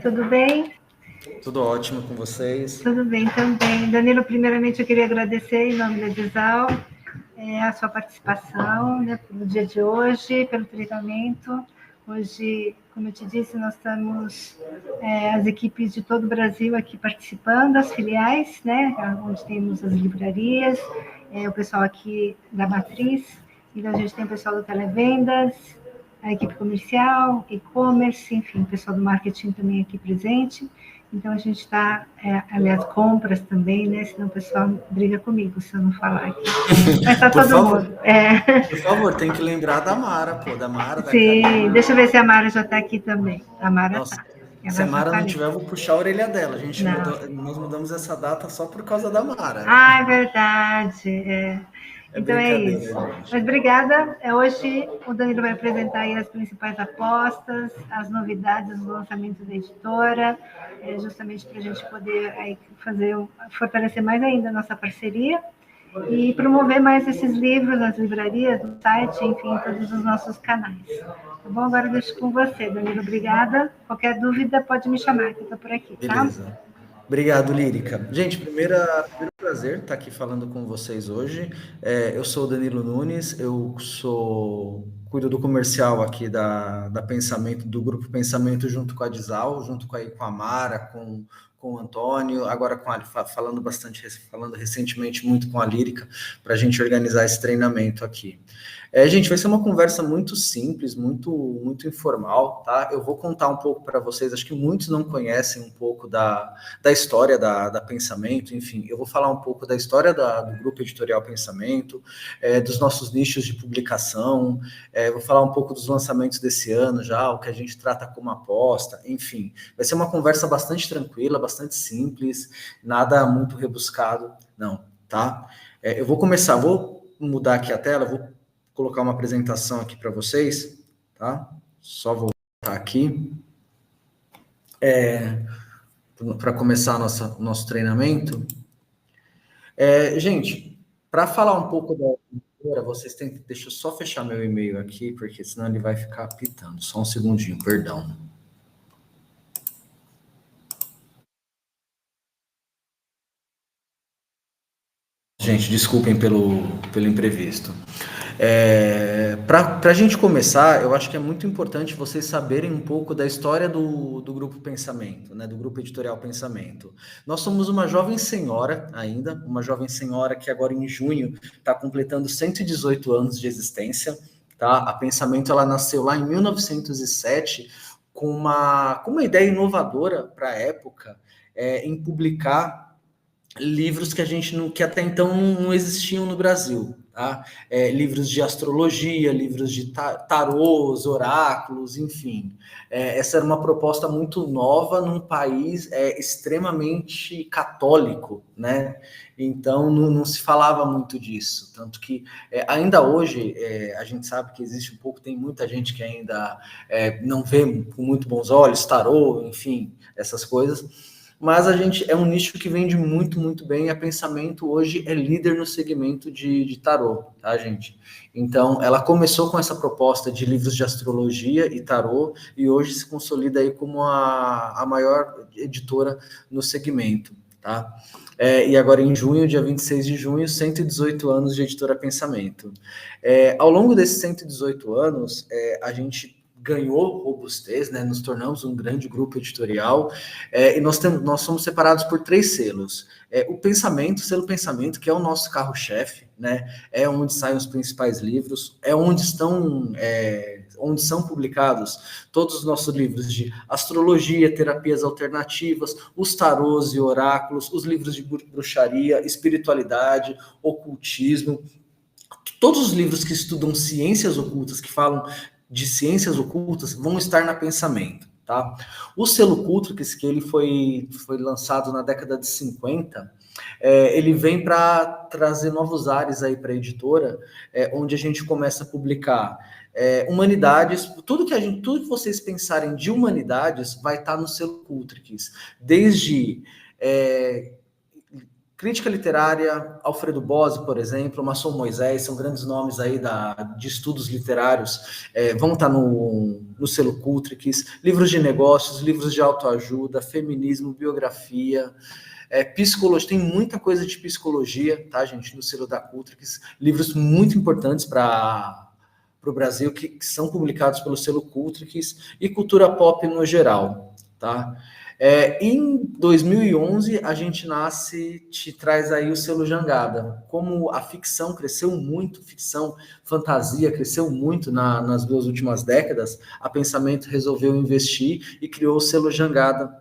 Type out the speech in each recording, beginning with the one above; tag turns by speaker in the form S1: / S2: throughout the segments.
S1: Tudo bem?
S2: Tudo ótimo com vocês?
S1: Tudo bem também. Danilo, primeiramente eu queria agradecer em nome da Disal a sua participação, né, pelo dia de hoje, pelo treinamento. Hoje, como eu te disse, nós estamos as equipes de todo o Brasil aqui participando, as filiais, né, onde temos as livrarias, o pessoal aqui da Matriz. Então, a gente tem o pessoal do Televendas, a equipe comercial, e-commerce, enfim, o pessoal do marketing também aqui presente. Então, a gente está, aliás, compras também, né? Senão o pessoal briga comigo se eu não falar aqui. Mas está
S2: Por
S1: todo
S2: favor,
S1: mundo.
S2: por favor, tem que lembrar da Mara, pô, da Mara, da
S1: Sim,
S2: Karina.
S1: deixa eu ver se a Mara já está aqui também. A Mara
S2: Nossa,
S1: está.
S2: se a
S1: Ela já
S2: Mara
S1: está
S2: não
S1: ali.
S2: tiver, eu vou puxar a orelha dela. A gente
S1: Não.
S2: mudou, nós mudamos essa data só por causa da Mara.
S1: Ah, é verdade. É.
S2: É
S1: Então é
S2: brincadeira,
S1: isso.
S2: gente.
S1: Mas obrigada. Hoje o Danilo vai apresentar aí as principais apostas, as novidades do lançamento da editora, justamente para a gente poder aí fortalecer mais ainda a nossa parceria e promover mais esses livros nas livrarias, no site, enfim, em todos os nossos canais. Tá bom? Agora eu deixo com você, Danilo. Obrigada. Qualquer dúvida pode me chamar, que eu estou por aqui, tá?
S2: Beleza. Obrigado, Lírica. Gente, primeiro prazer estar aqui falando com vocês hoje. Eu sou o Danilo Nunes, cuido do comercial aqui da Pensamento, do Grupo Pensamento, junto com a Disal, junto com a Mara, com o Antônio, agora falando recentemente muito com a Lírica, para a gente organizar esse treinamento aqui. Gente, vai ser uma conversa muito simples, muito informal, tá? Eu vou contar um pouco para vocês, acho que muitos não conhecem um pouco da história da Pensamento, enfim, eu vou falar um pouco da história do Grupo Editorial Pensamento, dos nossos nichos de publicação, vou falar um pouco dos lançamentos desse ano já, o que a gente trata como aposta, enfim, vai ser uma conversa bastante tranquila, bastante simples, nada muito rebuscado, não, tá? Eu vou mudar aqui a tela, vou colocar uma apresentação aqui para vocês, tá? Só voltar aqui. Para começar o nosso treinamento. Gente, para falar um pouco da editora, deixa eu só fechar meu e-mail aqui, porque senão ele vai ficar apitando. Só um segundinho, perdão. Gente, desculpem pelo imprevisto. Para a gente começar, eu acho que é muito importante vocês saberem um pouco da história do Grupo Pensamento, né, do Grupo Editorial Pensamento. Nós somos uma jovem senhora ainda, uma jovem senhora que agora em junho está completando 118 anos de existência. Tá? A Pensamento ela nasceu lá em 1907 com uma ideia inovadora para a época, em publicar livros que até então não existiam no Brasil, tá? Livros de astrologia, livros de tarôs, oráculos, enfim. Essa era uma proposta muito nova num país extremamente católico, né? Então não se falava muito disso, tanto que ainda hoje a gente sabe que existe tem muita gente que ainda não vê com muito bons olhos tarô, enfim, essas coisas. Mas é um nicho que vende muito bem. A Pensamento hoje é líder no segmento de tarô, tá, gente? Então, ela começou com essa proposta de livros de astrologia e tarô, e hoje se consolida aí como a maior editora no segmento, tá? E agora em junho, dia 26 de junho, 118 anos de editora Pensamento. Ao longo desses 118 anos, a gente ganhou robustez, né? Nos tornamos um grande grupo editorial, e nós somos separados por 3 selos. O selo Pensamento, que é o nosso carro-chefe, né? É onde saem os principais livros, onde são publicados todos os nossos livros de astrologia, terapias alternativas, os tarôs e oráculos, os livros de bruxaria, espiritualidade, ocultismo, todos os livros que estudam ciências ocultas, que falam de ciências ocultas, vão estar na Pensamento, tá? O selo Cultra, que ele foi lançado na década de 50, ele vem para trazer novos ares aí para a editora, onde a gente começa a publicar humanidades, tudo que vocês pensarem de humanidades vai estar no selo Cultrix, desde Crítica literária, Alfredo Bose, por exemplo, Masson Moisés, são grandes nomes aí de estudos literários, vão estar no selo Cultrix, livros de negócios, livros de autoajuda, feminismo, biografia, psicologia, tem muita coisa de psicologia, tá, gente, no selo da Cultrix, livros muito importantes para o Brasil, que são publicados pelo selo Cultrix, e cultura pop no geral, tá? Em 2011, a gente te traz aí o selo Jangada. Como a ficção cresceu muito, ficção, fantasia cresceu muito nas 2 últimas décadas, a Pensamento resolveu investir e criou o selo Jangada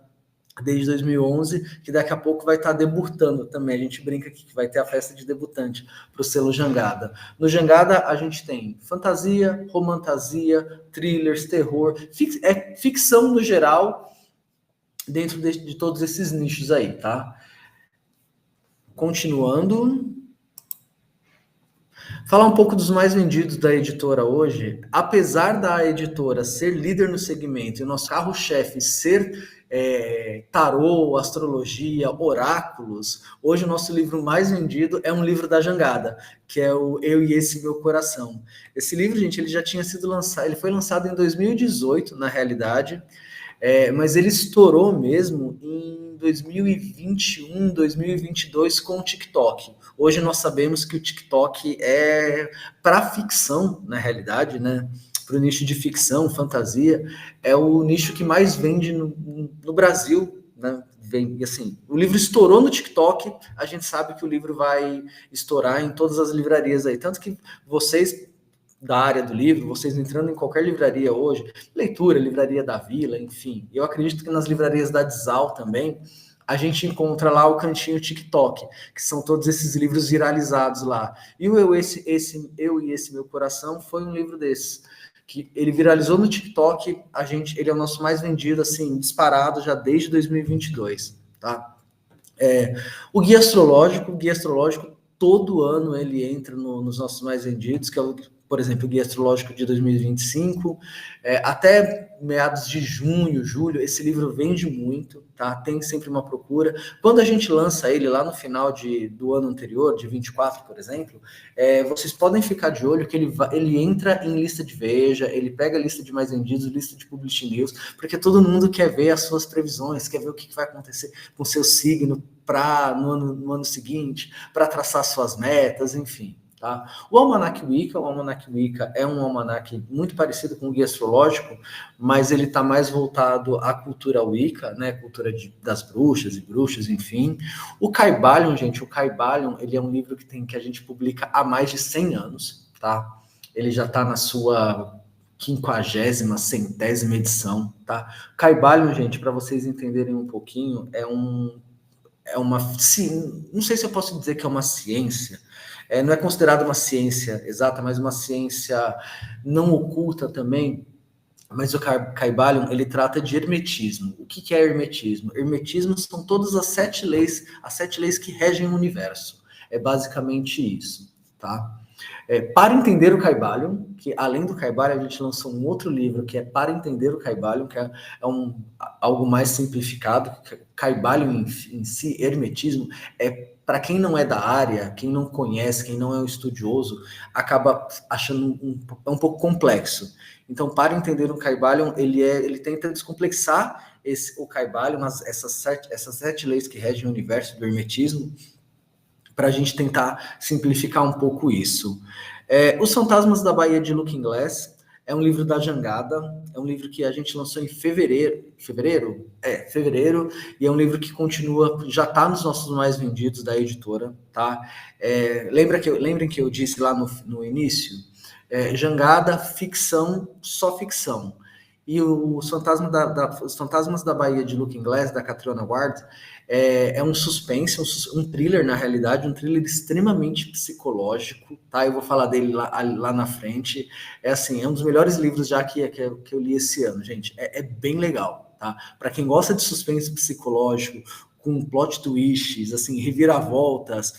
S2: desde 2011, que daqui a pouco vai estar debutando também. A gente brinca aqui que vai ter a festa de debutante para o selo Jangada. No Jangada, a gente tem fantasia, romantasia, thrillers, terror, ficção no geral, dentro de todos esses nichos aí, tá? Continuando. Falar um pouco dos mais vendidos da editora hoje. Apesar da editora ser líder no segmento e o nosso carro-chefe ser tarô, astrologia, oráculos, hoje o nosso livro mais vendido é um livro da Jangada, que é o Eu e Esse Meu Coração. Esse livro, gente, ele já tinha sido lançado, ele foi lançado em 2018, na realidade, mas ele estourou mesmo em 2021, 2022 com o TikTok. Hoje nós sabemos que o TikTok é para ficção, na realidade, né? Para o nicho de ficção, fantasia, é o nicho que mais vende no Brasil, né? E assim, o livro estourou no TikTok, a gente sabe que o livro vai estourar em todas as livrarias aí, tanto que vocês da área do livro, vocês entrando em qualquer livraria hoje, Leitura, Livraria da Vila, enfim, eu acredito que nas livrarias da Dizal também, a gente encontra lá o cantinho TikTok, que são todos esses livros viralizados lá. E o Eu e Esse Meu Coração foi um livro desses, que ele viralizou no TikTok, ele é o nosso mais vendido, assim, disparado já desde 2022, tá? O Guia Astrológico, todo ano ele entra nos nossos mais vendidos, que é por exemplo, o Guia Astrológico de 2025, até meados de junho, julho, esse livro vende muito, tá? Tem sempre uma procura. Quando a gente lança ele lá no final do ano anterior, de 24, por exemplo, vocês podem ficar de olho que ele entra em lista de Veja, ele pega a lista de mais vendidos, lista de Publish News, porque todo mundo quer ver as suas previsões, quer ver o que vai acontecer com o seu signo no ano seguinte, para traçar suas metas, enfim. Tá? O Almanac Wicca é um almanac muito parecido com o Guia Astrológico, mas ele está mais voltado à cultura Wicca, né? Cultura das bruxas e bruxos, enfim. O Kybalion, gente, ele é um livro que a gente publica há mais de 100 anos, tá? Ele já está na sua 50ª, 100ª edição, tá? Kybalion, gente, para vocês entenderem um pouquinho, não sei se eu posso dizer que é uma ciência, não é considerada uma ciência exata, mas uma ciência não oculta também, mas o Kybalion, ele trata de hermetismo. O que é hermetismo? Hermetismo são todas as 7 leis que regem o universo. É basicamente isso, tá? Para entender o Kybalion, que além do Kybalion a gente lançou um outro livro que é Para Entender o Kybalion, que é algo mais simplificado. Kybalion em si, hermetismo, para quem não é da área, quem não conhece, quem não é um estudioso, acaba achando um pouco complexo. Então, para entender o Kybalion, ele tenta descomplexar o Kybalion, essas 7 leis que regem o universo do hermetismo, para a gente tentar simplificar um pouco isso. Os Fantasmas da Baía de Looking Glass é um livro da Jangada, é um livro que a gente lançou em fevereiro, e é um livro que continua, já está nos nossos mais vendidos da editora, tá? Lembrem que eu disse lá no início, Jangada, ficção, só ficção. E os Fantasmas da Baía de Looking Glass, da Catriona Ward, é um suspense, um thriller, na realidade, um thriller extremamente psicológico, tá? Eu vou falar dele lá na frente. É um dos melhores livros já que eu li esse ano, gente. É bem legal, tá? Para quem gosta de suspense psicológico, com plot twists, assim, reviravoltas,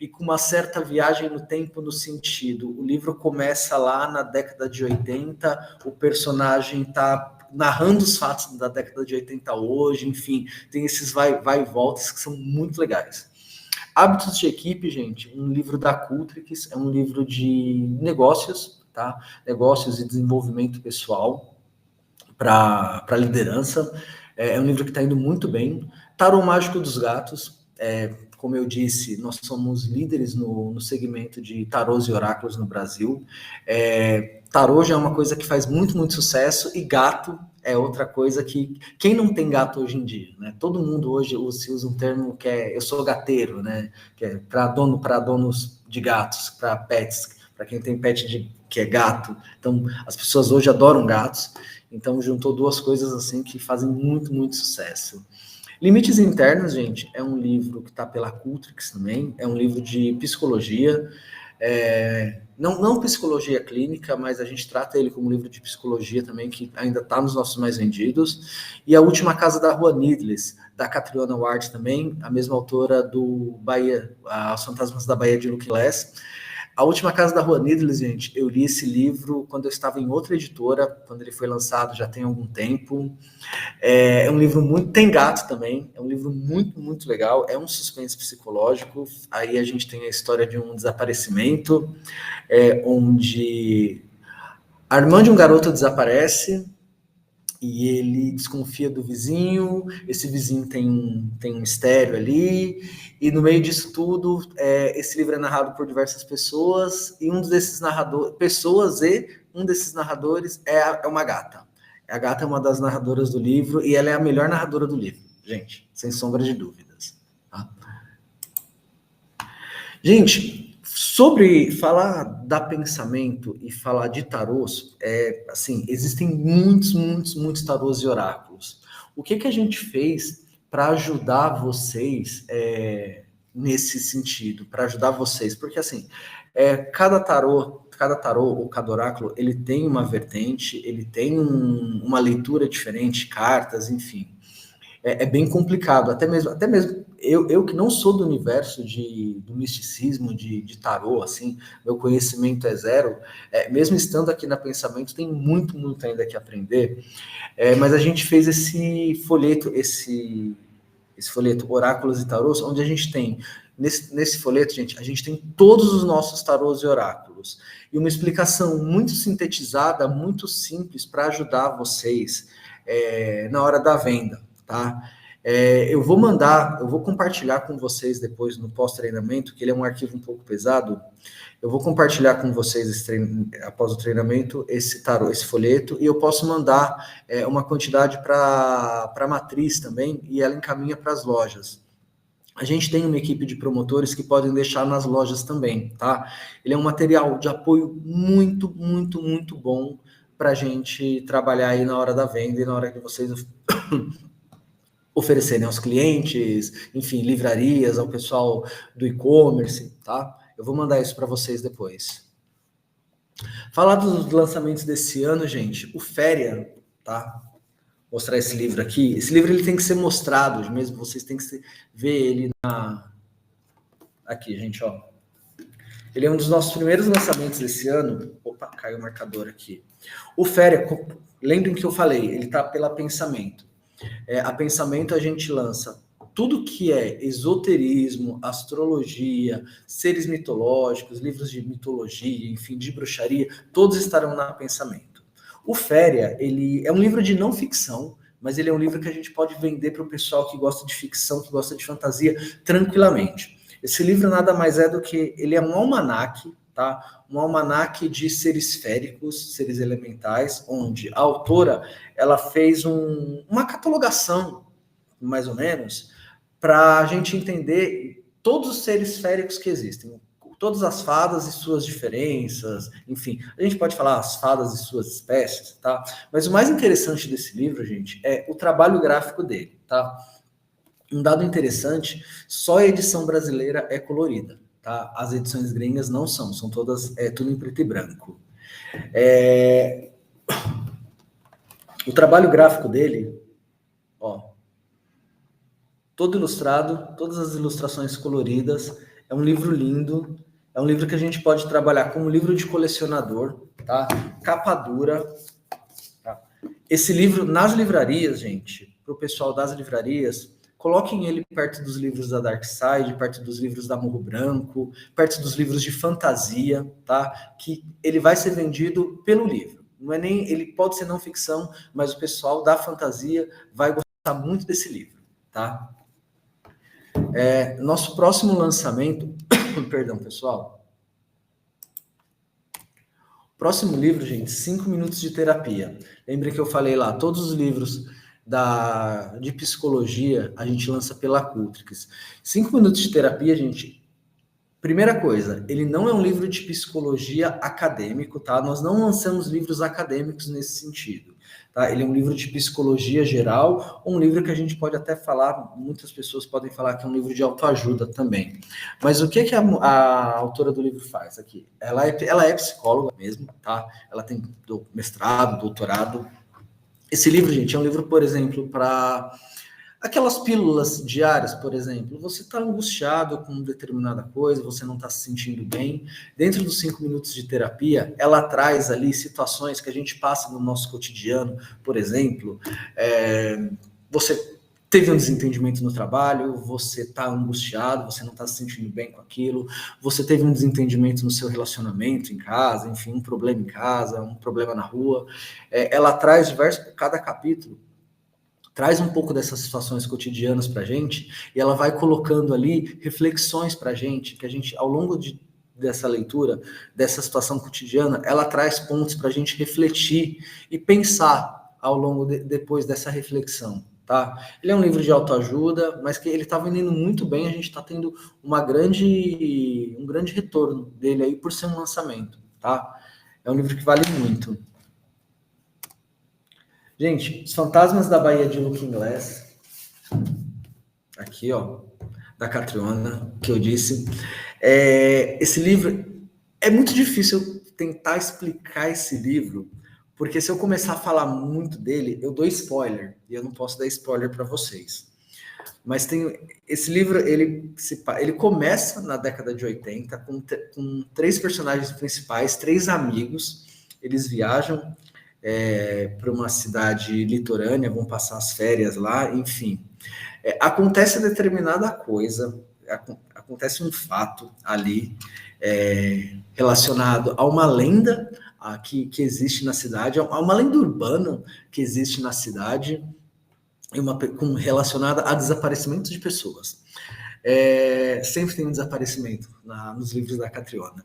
S2: e com uma certa viagem no tempo, no sentido, o livro começa lá na década de 80, o personagem está narrando os fatos da década de 80 hoje, enfim, tem esses vai e voltas que são muito legais. Hábitos de Equipe, gente, um livro da Cultrix, é um livro de negócios, tá? Negócios e desenvolvimento pessoal para liderança. É um livro que está indo muito bem. Tarô Mágico dos Gatos, como eu disse, nós somos líderes no segmento de tarôs e oráculos no Brasil. Tarô já é uma coisa que faz muito, muito sucesso, e gato é outra coisa que... Quem não tem gato hoje em dia, né? Todo mundo hoje se usa um termo que é eu sou gateiro, né? Que é para donos de gatos, para pets, para quem tem pet que é gato. Então, as pessoas hoje adoram gatos. Então, juntou duas coisas assim que fazem muito, muito sucesso. Limites Internos, gente, é um livro que está pela Cultrix também, é um livro de psicologia, não psicologia clínica, mas a gente trata ele como livro de psicologia também, que ainda está nos nossos mais vendidos. E A Última Casa da Rua Needless, da Catriona Ward também, a mesma autora do Bahia, Os Fantasmas da Bahia de Looking-Glass. A Última Casa da Rua Needless, gente, eu li esse livro quando eu estava em outra editora, quando ele foi lançado já tem algum tempo. É um livro muito... Tem gato também, é um livro muito, muito legal, é um suspense psicológico. Aí a gente tem a história de um desaparecimento, onde a irmã de um garoto desaparece e ele desconfia do vizinho, esse vizinho tem um mistério ali, e no meio disso tudo, esse livro é narrado por diversas pessoas, e um desses narradores é uma gata. A gata é uma das narradoras do livro, e ela é a melhor narradora do livro, gente, sem sombra de dúvidas. Tá? Gente, sobre falar da pensamento e falar de tarôs, assim, existem muitos tarôs e oráculos. O que a gente fez para ajudar vocês nesse sentido? Para ajudar vocês? Porque, assim, cada tarô ou cada oráculo, ele tem uma vertente, ele tem uma leitura diferente, cartas, enfim. É bem complicado, até mesmo eu que não sou do universo do misticismo, de tarô, assim, meu conhecimento é zero, mesmo estando aqui na Pensamento, tem muito ainda que aprender, mas a gente fez esse folheto Oráculos e Tarôs, onde a gente tem, nesse folheto, gente, a gente tem todos os nossos tarôs e oráculos, e uma explicação muito sintetizada, muito simples, para ajudar vocês na hora da venda, tá? Eu vou compartilhar com vocês depois no pós-treinamento, que ele é um arquivo um pouco pesado. Eu vou compartilhar com vocês após o treinamento esse folheto, e eu posso mandar uma quantidade para a matriz também, e ela encaminha para as lojas. A gente tem uma equipe de promotores que podem deixar nas lojas também, tá? Ele é um material de apoio muito bom para a gente trabalhar aí na hora da venda e na hora que vocês oferecerem aos clientes, enfim, livrarias, ao pessoal do e-commerce, tá? Eu vou mandar isso para vocês depois. Falar dos lançamentos desse ano, gente, o Féria, tá? Mostrar esse livro aqui. Esse livro ele tem que ser mostrado mesmo, vocês têm que ver ele aqui, gente, ó. Ele é um dos nossos primeiros lançamentos desse ano. Opa, caiu o marcador aqui. O Féria, lembrem que eu falei, ele tá pela Pensamento. A Pensamento a gente lança tudo que é esoterismo, astrologia, seres mitológicos, livros de mitologia, enfim, de bruxaria, todos estarão na Pensamento. O Féria, ele é um livro de não ficção, mas ele é um livro que a gente pode vender para o pessoal que gosta de ficção, que gosta de fantasia, tranquilamente. Esse livro nada mais é do que, ele é um almanaque, tá? Um almanaque de seres féricos, seres elementais, onde a autora, ela fez uma catalogação, mais ou menos, para a gente entender todos os seres féricos que existem, todas as fadas e suas diferenças, enfim, a gente pode falar as fadas e suas espécies, tá? Mas o mais interessante desse livro, gente, é o trabalho gráfico dele, tá? Um dado interessante, só a edição brasileira é colorida, tá? As edições gringas não são todas, tudo em preto e branco. O trabalho gráfico dele, ó, todo ilustrado, todas as ilustrações coloridas, é um livro lindo, é um livro que a gente pode trabalhar como livro de colecionador, tá? Capa dura. Tá? Esse livro, nas livrarias, gente, para o pessoal das livrarias, coloquem ele perto dos livros da Dark Side, perto dos livros da Morro Branco, perto dos livros de fantasia, tá? Que ele vai ser vendido pelo livro. Não é nem, ele pode ser não ficção, mas o pessoal da fantasia vai gostar muito desse livro, tá? Nosso próximo lançamento, perdão, pessoal. Próximo livro, gente, 5 minutos de terapia. Lembrem que eu falei lá, todos os livros de psicologia a gente lança pela Cultrix. 5 minutos de terapia, gente. Primeira coisa, ele não é um livro de psicologia acadêmico, tá? Nós não lançamos livros acadêmicos nesse sentido, tá? Ele é um livro de psicologia geral, um livro que a gente pode até falar, muitas pessoas podem falar que é um livro de autoajuda também. Mas o que a autora do livro faz aqui? Ela é psicóloga mesmo, tá? Ela tem mestrado, doutorado. Esse livro, gente, é um livro, por exemplo, para aquelas pílulas diárias, por exemplo, você está angustiado com determinada coisa, você não está se sentindo bem. Dentro dos 5 minutos de terapia, ela traz ali situações que a gente passa no nosso cotidiano. Por exemplo, você teve um desentendimento no trabalho, você está angustiado, você não está se sentindo bem com aquilo, você teve um desentendimento no seu relacionamento em casa, enfim, um problema em casa, um problema na rua. Ela traz cada capítulo traz um pouco dessas situações cotidianas para a gente, e ela vai colocando ali reflexões para a gente, que a gente, ao longo dessa leitura, dessa situação cotidiana, ela traz pontos para a gente refletir e pensar ao longo depois dessa reflexão, tá? Ele é um livro de autoajuda, mas que ele está vendendo muito bem, a gente está tendo um grande retorno dele aí por ser um lançamento, tá? É um livro que vale muito. Gente, Os Fantasmas da Baía de Looking Glass, aqui, ó, da Catriona, que eu disse. Esse livro, é muito difícil tentar explicar esse livro, porque se eu começar a falar muito dele, eu dou spoiler, e eu não posso dar spoiler para vocês. Mas esse livro, ele começa na década de 80, com 3 personagens principais, 3 amigos, eles viajam para uma cidade litorânea, vão passar as férias lá, enfim. Acontece determinada coisa, acontece um fato ali relacionado a uma lenda que existe na cidade, a uma lenda urbana que existe na cidade, relacionada a desaparecimentos de pessoas. Sempre tem um desaparecimento nos livros da Catriona.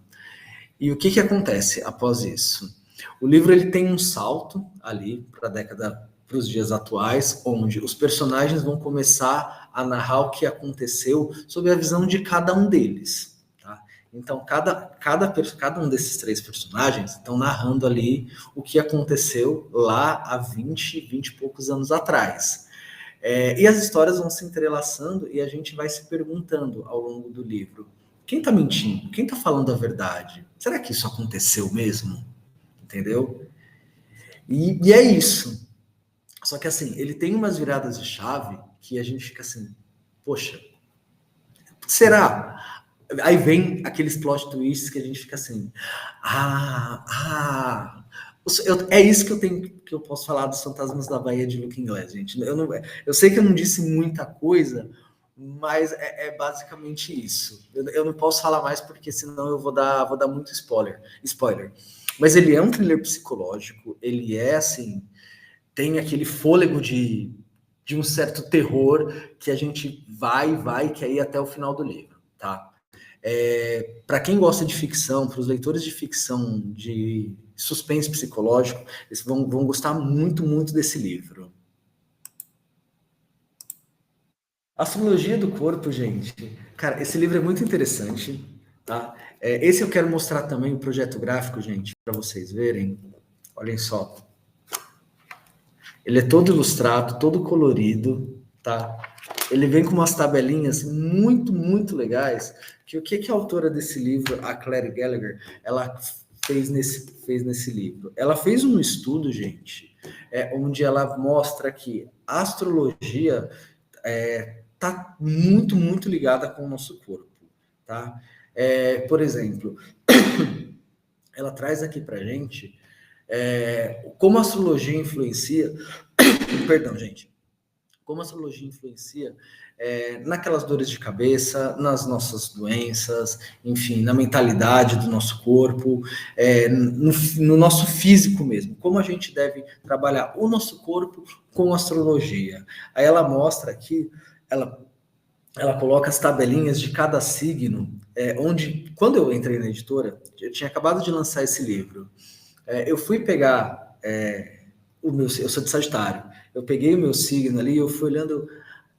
S2: E o que acontece após isso? O livro ele tem um salto ali para os dias atuais, onde os personagens vão começar a narrar o que aconteceu sob a visão de cada um deles. Tá? Então, cada um desses 3 personagens estão narrando ali o que aconteceu lá há 20 e poucos anos atrás. E as histórias vão se entrelaçando e a gente vai se perguntando ao longo do livro: quem está mentindo? Quem está falando a verdade? Será que isso aconteceu mesmo? Entendeu? E é isso. Só que assim, ele tem umas viradas de chave que a gente fica assim, poxa, será? Aí vem aqueles plot twists que a gente fica assim, é isso que eu posso falar dos Fantasmas da Baía de Looking Glass, gente. Eu sei que eu não disse muita coisa, mas é basicamente isso. Eu não posso falar mais porque senão eu vou dar muito spoiler. Mas ele é um thriller psicológico, ele assim, tem aquele fôlego de um certo terror que a gente vai quer ir até o final do livro, tá? Para quem gosta de ficção, para os leitores de ficção, de suspense psicológico, eles vão gostar muito, muito desse livro. Astrologia do Corpo, gente. Cara, esse livro é muito interessante, tá? Esse eu quero mostrar também o projeto gráfico, gente, para vocês verem. Olhem só. Ele é todo ilustrado, todo colorido, tá? Ele vem com umas tabelinhas muito, muito legais. O que a autora desse livro, a Claire Gallagher, ela fez nesse livro? Ela fez um estudo, gente, onde ela mostra que a astrologia está muito, muito ligada com o nosso corpo, tá? Por exemplo, ela traz aqui para gente como a astrologia influencia, perdão, gente, como a astrologia influencia naquelas dores de cabeça, nas nossas doenças, enfim, na mentalidade do nosso corpo, no nosso físico mesmo, como a gente deve trabalhar o nosso corpo com astrologia. Aí ela mostra aqui, ela coloca as tabelinhas de cada signo, onde, quando eu entrei na editora, eu tinha acabado de lançar esse livro, eu fui pegar eu sou de Sagitário, eu peguei o meu signo ali, eu fui olhando,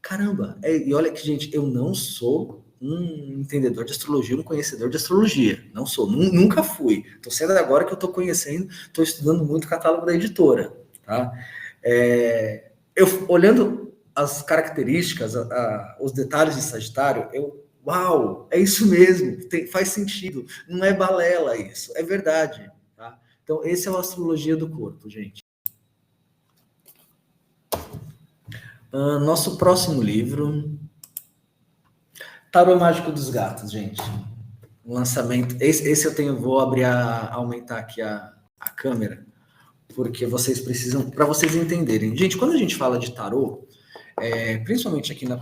S2: caramba, e olha que, gente, eu não sou um entendedor de astrologia, um conhecedor de astrologia, não sou, nunca fui, estou sendo agora que eu estou conhecendo, estou estudando muito o catálogo da editora, tá? Eu olhando as características, os detalhes de Sagitário, uau, é isso mesmo, faz sentido, não é balela isso, é verdade, tá? Então, esse é a astrologia do corpo, gente. Nosso próximo livro, Tarô Mágico dos Gatos, gente. Um lançamento. Esse eu tenho, vou aumentar aqui a câmera, porque vocês precisam, para vocês entenderem. Gente, quando a gente fala de tarô, principalmente aqui na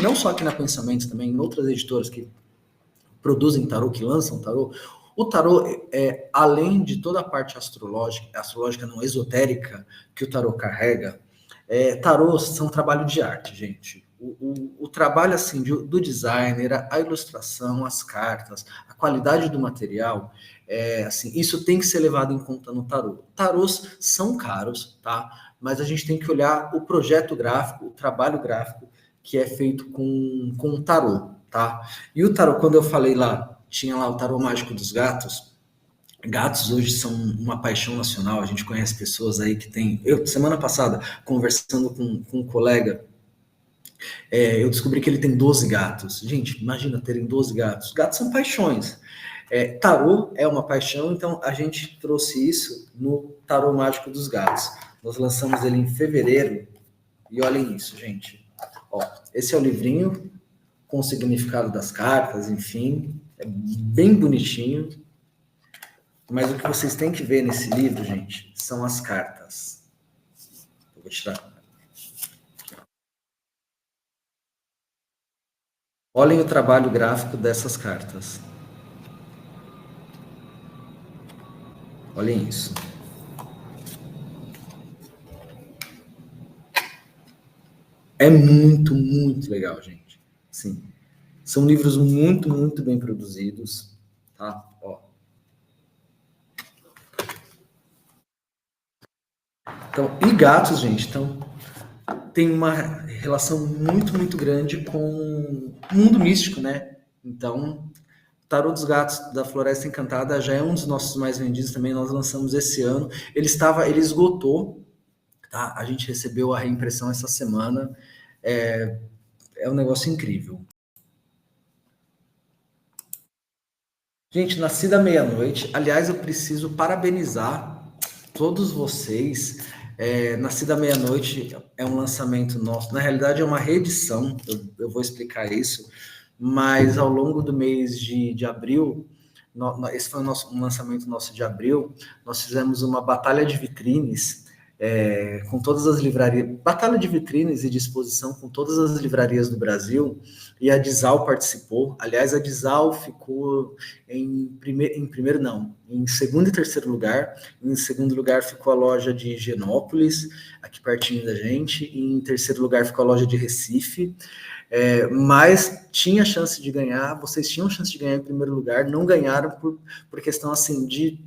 S2: não só aqui na Pensamento, também em outras editoras que produzem tarô, que lançam tarô, o tarô, além de toda a parte astrológica não esotérica que o tarô carrega, tarôs são trabalho de arte, gente. O trabalho assim do designer, a ilustração, as cartas, a qualidade do material, assim, isso tem que ser levado em conta no tarô. Tarôs são caros, tá? Mas a gente tem que olhar o projeto gráfico, o trabalho gráfico que é feito com o tarô, tá? E o tarô, quando eu falei lá, tinha lá o tarô mágico dos gatos. Gatos hoje são uma paixão nacional, a gente conhece pessoas aí que tem... Eu, semana passada, conversando com um colega, eu descobri que ele tem 12 gatos. Gente, imagina terem 12 gatos. Gatos são paixões. Tarô é uma paixão, então a gente trouxe isso no Tarô Mágico dos Gatos. Nós lançamos ele em fevereiro, e olhem isso, gente. Ó, esse é o livrinho com o significado das cartas, enfim, é bem bonitinho. Mas o que vocês têm que ver nesse livro, gente, são as cartas. Eu vou tirar. Olhem o trabalho gráfico dessas cartas. Olhem isso. É muito, muito legal, gente. Sim. São livros muito, muito bem produzidos, tá? Ó. Então, e gatos, gente, então, tem uma relação muito, muito grande com o mundo místico, né? Então, Tarô dos Gatos da Floresta Encantada já é um dos nossos mais vendidos também, nós lançamos esse ano. Ele esgotou, tá? A gente recebeu a reimpressão essa semana. É um negócio incrível. Gente, Nascida à Meia-Noite. Aliás, eu preciso parabenizar todos vocês. Nascida à Meia-Noite é um lançamento nosso. Na realidade, é uma reedição. Eu vou explicar isso. Mas ao longo do mês de abril, esse foi um lançamento nosso de abril, nós fizemos uma batalha de vitrines com todas as livrarias, batalha de vitrines e de exposição com todas as livrarias do Brasil, e a Dizal participou. Aliás, a Dizal ficou em segundo e terceiro lugar. Em segundo lugar ficou a loja de Higienópolis, aqui pertinho da gente, e em terceiro lugar ficou a loja de Recife. Mas tinha chance de ganhar, vocês tinham chance de ganhar em primeiro lugar, não ganharam por questão assim de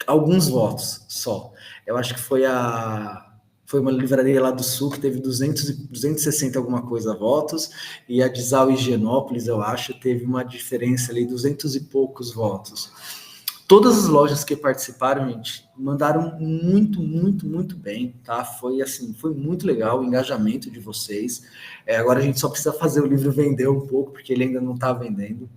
S2: alguns votos só. Eu acho que foi uma livraria lá do Sul que teve 260 alguma coisa votos, e a Dizal Higienópolis, eu acho, teve uma diferença ali, 200 e poucos votos. Todas as lojas que participaram, gente, mandaram muito, muito, muito bem, tá? Foi muito legal o engajamento de vocês. Agora a gente só precisa fazer o livro vender um pouco, porque ele ainda não está vendendo.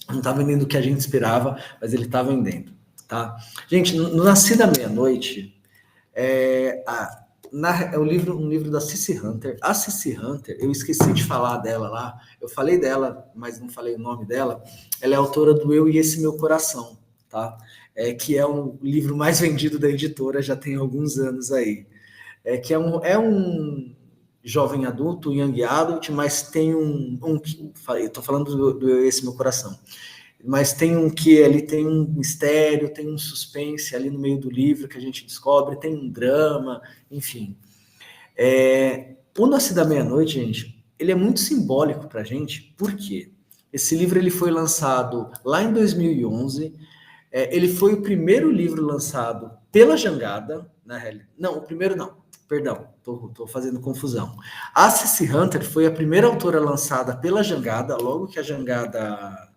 S2: Não está vendendo o que a gente esperava, mas ele está vendendo, tá? Gente, no Nascida à Meia-Noite, um livro da Cici Hunter. A Cici Hunter, eu esqueci de falar dela lá, eu falei dela, mas não falei o nome dela. Ela é autora do Eu e Esse Meu Coração, tá? Que é o livro mais vendido da editora, já tem alguns anos aí. jovem adulto, young adult, mas tem eu tô falando do Esse Meu Coração, mas tem um que ali tem um mistério, tem um suspense ali no meio do livro que a gente descobre, tem um drama, enfim. O Nasce da Meia-Noite, gente, ele é muito simbólico pra gente, por quê? Esse livro ele foi lançado lá em 2011, ele foi o primeiro livro lançado pela Jangada, na realidade. Não, o primeiro não, perdão, tô fazendo confusão. A Cici Hunter foi a primeira autora lançada pela Jangada, logo que a Jangada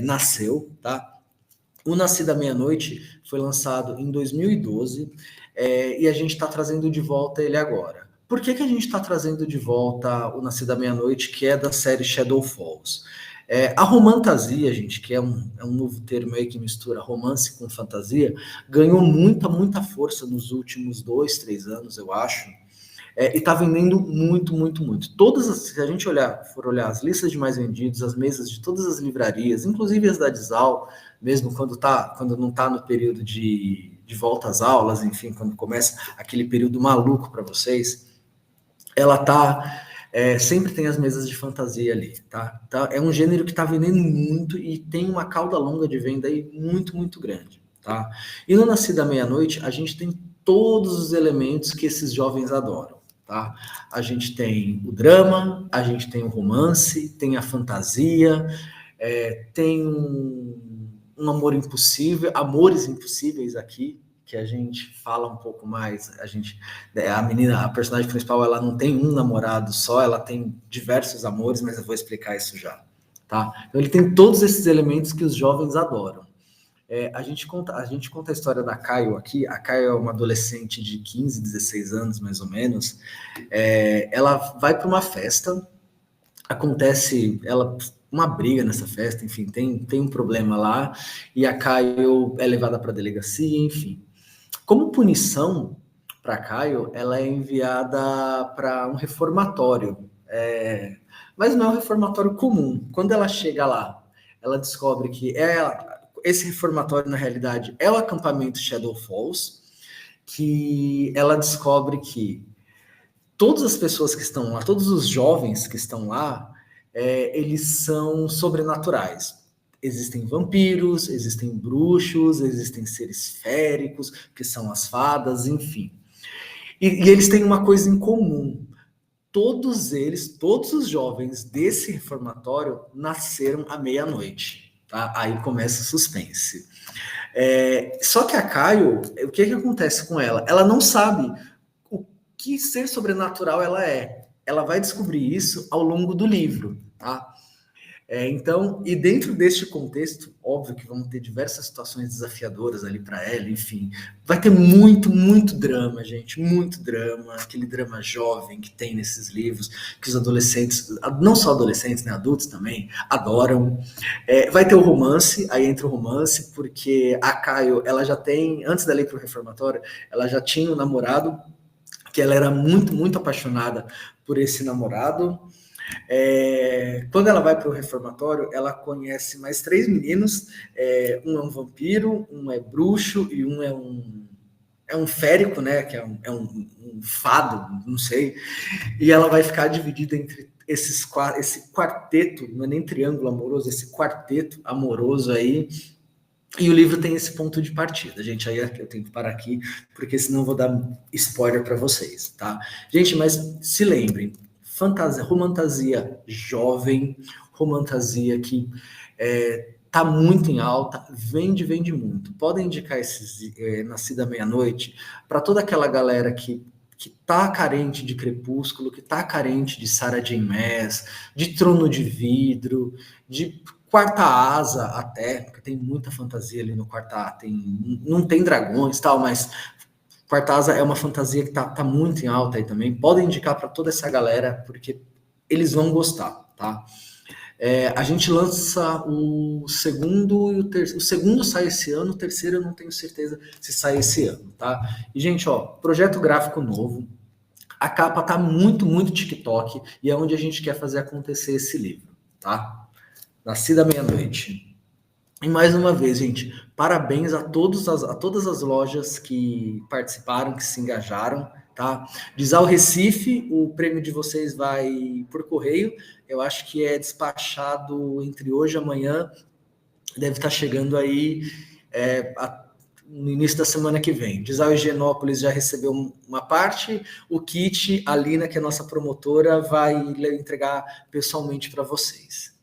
S2: nasceu, tá? O Nasce da Meia-Noite foi lançado em 2012, e a gente está trazendo de volta ele agora. Por que a gente está trazendo de volta o Nasce da Meia-Noite, que é da série Shadow Falls? A romantasia, gente, que é um novo termo aí que mistura romance com fantasia, ganhou muita força nos últimos 2, 3 anos, eu acho, e está vendendo muito. Se a gente for olhar as listas de mais vendidos, as mesas de todas as livrarias, inclusive as da Dizal, mesmo quando não está no período de volta às aulas, enfim, quando começa aquele período maluco para vocês, ela tá sempre tem as mesas de fantasia ali, tá? É um gênero que está vendendo muito e tem uma cauda longa de venda aí muito grande, tá? E no Nasce da Meia-Noite, a gente tem todos os elementos que esses jovens adoram, tá? A gente tem o drama, a gente tem o romance, tem a fantasia, tem um amor impossível, amores impossíveis aqui, que a gente fala um pouco mais, a personagem principal, ela não tem um namorado só, ela tem diversos amores, mas eu vou explicar isso já, tá? Então ele tem todos esses elementos que os jovens adoram. A gente conta a história da Caio aqui. A Caio é uma adolescente de 15, 16 anos, mais ou menos. Ela vai para uma festa, acontece uma briga nessa festa, enfim, tem um problema lá, e a Caio é levada para a delegacia, enfim. Como punição para Caio, ela é enviada para um reformatório, mas não é um reformatório comum. Quando ela chega lá, ela descobre que esse reformatório, na realidade, é o acampamento Shadow Falls, que ela descobre que todas as pessoas que estão lá, todos os jovens que estão lá, eles são sobrenaturais. Existem vampiros, existem bruxos, existem seres féricos, que são as fadas, enfim. E eles têm uma coisa em comum. Todos os jovens desse reformatório nasceram à meia-noite. Tá? Aí começa o suspense. Só que a Caio, o que acontece com ela? Ela não sabe o que ser sobrenatural ela é. Ela vai descobrir isso ao longo do livro, tá? Então, e dentro deste contexto, óbvio que vão ter diversas situações desafiadoras ali para ela, enfim, vai ter muito drama, gente, muito drama, aquele drama jovem que tem nesses livros, que os adolescentes, não só adolescentes, né, adultos também, adoram. Vai ter o romance, aí entra o romance, porque a Caio, ela já tem, antes dela ir para o reformatório, ela já tinha um namorado, que ela era muito apaixonada por esse namorado. Quando ela vai para o reformatório, ela conhece mais 3 meninos, um é um vampiro, um é bruxo e um é um férico, né, que é um fado, não sei, e ela vai ficar dividida entre esse quarteto, não é nem triângulo amoroso, esse quarteto amoroso aí. E o livro tem esse ponto de partida, gente. Aí eu tenho que parar aqui, porque senão eu vou dar spoiler para vocês, tá? Gente, mas se lembrem, romantasia jovem, romantasia que tá muito em alta, vende muito. Podem indicar esses Nascida Meia-Noite para toda aquela galera que tá carente de Crepúsculo, que tá carente de Sarah J. Maas, de Trono de Vidro, de Quarta Asa até, porque tem muita fantasia ali no Quarta Asa, não tem dragões e tal, mas Quarta Asa é uma fantasia que tá muito em alta aí também. Podem indicar para toda essa galera, porque eles vão gostar, tá? A gente lança o segundo e o terceiro. O segundo sai esse ano, o terceiro eu não tenho certeza se sai esse ano, tá? E, gente, ó, projeto gráfico novo. A capa tá muito TikTok e é onde a gente quer fazer acontecer esse livro, tá? Nascida Meia-Noite. E mais uma vez, gente, parabéns a todas as lojas que participaram, que se engajaram, tá? Dizal Recife, o prêmio de vocês vai por correio, eu acho que é despachado entre hoje e amanhã, deve estar chegando aí no início da semana que vem. Dizal Higienópolis já recebeu uma parte, o kit, a Lina, que é nossa promotora, vai entregar pessoalmente para vocês.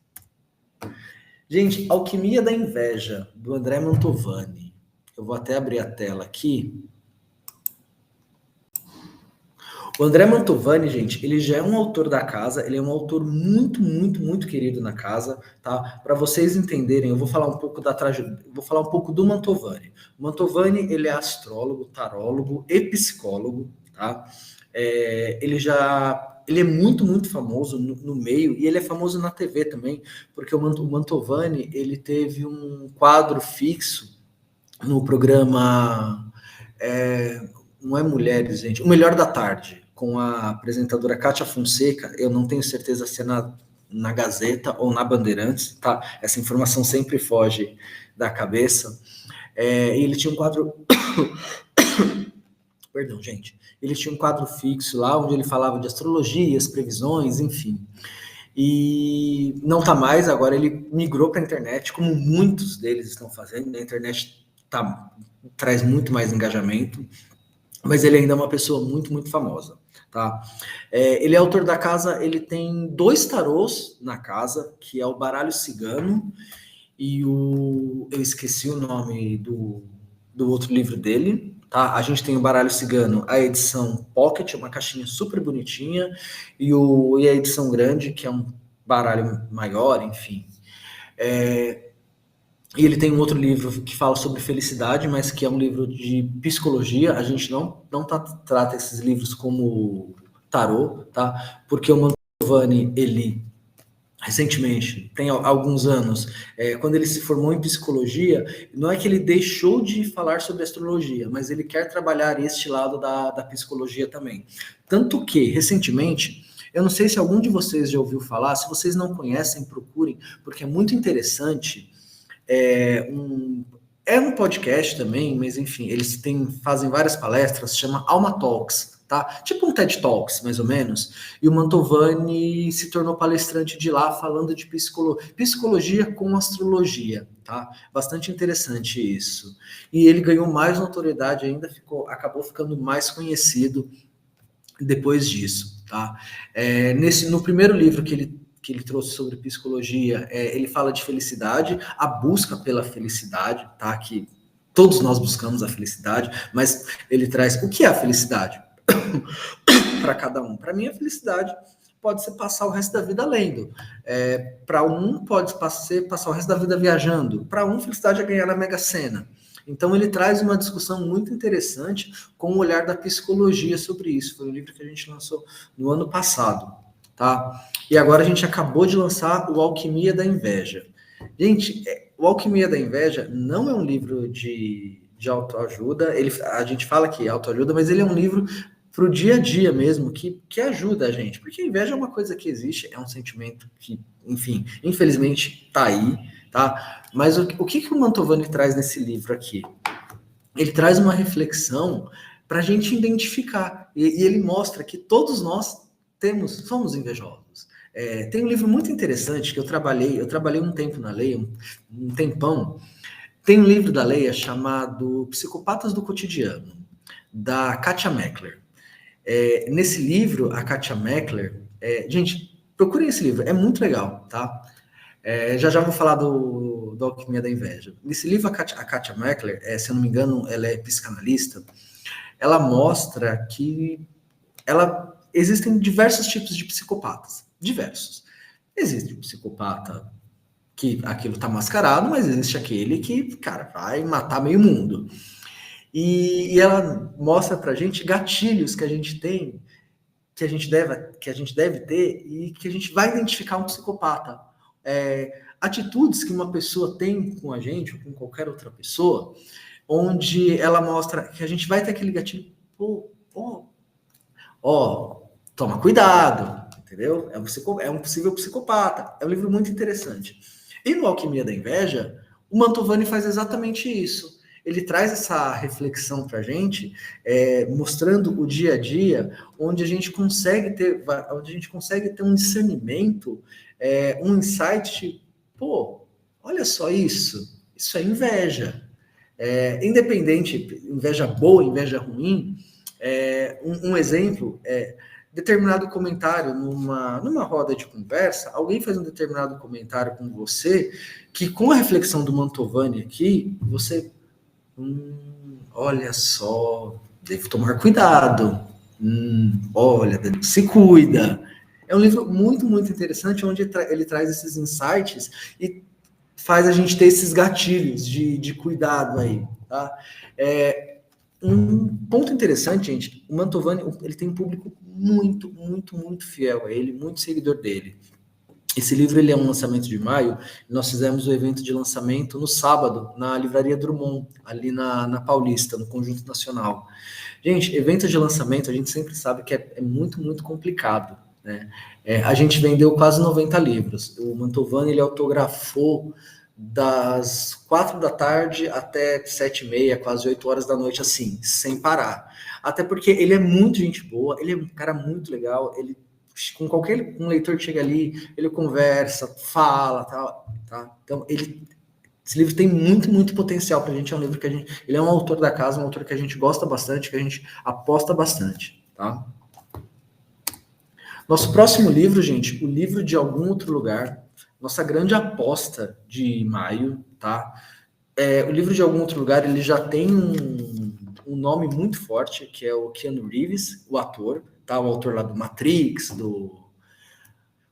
S2: Gente, Alquimia da Inveja, do André Mantovani. Eu vou até abrir a tela aqui. O André Mantovani, gente, ele já é um autor da casa, ele é um autor muito, muito, muito querido na casa, tá? Para vocês entenderem, eu vou falar um pouco da trajetória, vou falar um pouco do Mantovani. O Mantovani, ele é astrólogo, tarólogo e psicólogo, tá? Ele é muito, muito famoso no meio, e ele é famoso na TV também, porque o Mantovani, ele teve um quadro fixo no programa, não é Mulheres, gente, O Melhor da Tarde, com a apresentadora Kátia Fonseca. Eu não tenho certeza se é na Gazeta ou na Bandeirantes, tá? Essa informação sempre foge da cabeça. Ele tinha um quadro... Perdão, gente. Ele tinha um quadro fixo lá, onde ele falava de astrologias, previsões, enfim. E não tá mais, agora ele migrou para a internet, como muitos deles estão fazendo. A internet traz muito mais engajamento, mas ele ainda é uma pessoa muito, muito famosa, tá? Ele é autor da casa, ele tem 2 tarôs na casa, que é o Baralho Cigano e eu esqueci o nome do outro livro dele, tá? A gente tem o Baralho Cigano, a edição Pocket, uma caixinha super bonitinha, e a edição grande, que é um baralho maior, enfim. E ele tem um outro livro que fala sobre felicidade, mas que é um livro de psicologia. A gente não trata esses livros como tarô, tá? Porque o Mantovani, ele recentemente, tem alguns anos, quando ele se formou em psicologia, não é que ele deixou de falar sobre astrologia, mas ele quer trabalhar este lado da psicologia também. Tanto que, recentemente, eu não sei se algum de vocês já ouviu falar, se vocês não conhecem, procurem, porque é muito interessante. É um podcast também, mas enfim, eles fazem várias palestras, chama Alma Talks, tá? Tipo um TED Talks, mais ou menos. E o Mantovani se tornou palestrante de lá, falando de psicologia com astrologia, tá? Bastante interessante isso. E ele ganhou mais notoriedade ainda, acabou ficando mais conhecido depois disso, tá? No primeiro livro que ele trouxe sobre psicologia, ele fala de felicidade, a busca pela felicidade, tá? Que todos nós buscamos a felicidade, mas ele traz o que é a felicidade para cada um. Para mim, a felicidade pode ser passar o resto da vida lendo. Para um, pode ser passar o resto da vida viajando. Para um, felicidade é ganhar na Mega Sena. Então, ele traz uma discussão muito interessante com o olhar da psicologia sobre isso. Foi um livro que a gente lançou no ano passado, tá? E agora a gente acabou de lançar o Alquimia da Inveja. Gente, o Alquimia da Inveja não é um livro de autoajuda. A gente fala que é autoajuda, mas ele é um livro para o dia a dia mesmo, que ajuda a gente. Porque a inveja é uma coisa que existe, é um sentimento que, enfim, infelizmente está aí, tá? Mas o que o Mantovani traz nesse livro aqui? Ele traz uma reflexão para a gente identificar. E ele mostra que todos nós somos invejosos. Tem um livro muito interessante que eu trabalhei um tempo na Leia, um tempão. Tem um livro da Leia chamado Psicopatas do Cotidiano, da Katia Meckler. Nesse livro, a Katia Meckler... gente, procurem esse livro, é muito legal, tá? Já vou falar do Alquimia da Inveja. Nesse livro, a Katia Meckler, se eu não me engano, ela é psicanalista, ela mostra que existem diversos tipos de psicopatas. Diversos. Existe o psicopata que aquilo tá mascarado, mas existe aquele que, cara, vai matar meio mundo. E ela mostra pra gente gatilhos que a gente tem, que a gente deve ter e que a gente vai identificar um psicopata. Atitudes que uma pessoa tem com a gente ou com qualquer outra pessoa, onde ela mostra que a gente vai ter aquele gatilho, toma cuidado, entendeu? É um possível psicopata. É um livro muito interessante. E no Alquimia da Inveja, o Mantovani faz exatamente isso. ele traz essa reflexão para a gente, mostrando o dia a dia, onde a gente consegue ter um discernimento, um insight, pô, olha só isso é inveja. Independente, inveja boa, inveja ruim, um exemplo determinado comentário numa roda de conversa, alguém faz um determinado comentário com você, que com a reflexão do Mantovani aqui, você, olha só, devo tomar cuidado, olha, se cuida. É um livro muito, muito interessante, onde ele traz esses insights e faz a gente ter esses gatilhos de cuidado aí, tá? Um ponto interessante, gente, o Mantovani, ele tem um público muito, muito, muito fiel a ele, muito seguidor dele. Esse livro, ele é um lançamento de maio, nós fizemos o evento de lançamento no sábado, na Livraria Drummond, ali na Paulista, no Conjunto Nacional. Gente, evento de lançamento, a gente sempre sabe que é muito, muito complicado, né? A gente vendeu quase 90 livros. O Mantovani, ele autografou das 4 da tarde até 7h30, quase 8 horas da noite, assim, sem parar. Até porque ele é muito gente boa, ele é um cara muito legal, ele, com qualquer leitor que chega ali, ele conversa, fala, tal, tá? Então, esse livro tem muito, muito potencial pra gente, é um livro que ele é um autor da casa, um autor que a gente gosta bastante, que a gente aposta bastante, tá? Nosso próximo livro, gente, O Livro de Algum Outro Lugar, nossa grande aposta de maio, tá? O Livro de Algum Outro Lugar, ele já tem um nome muito forte, que é o Keanu Reeves, o ator, tá? O autor lá do Matrix, do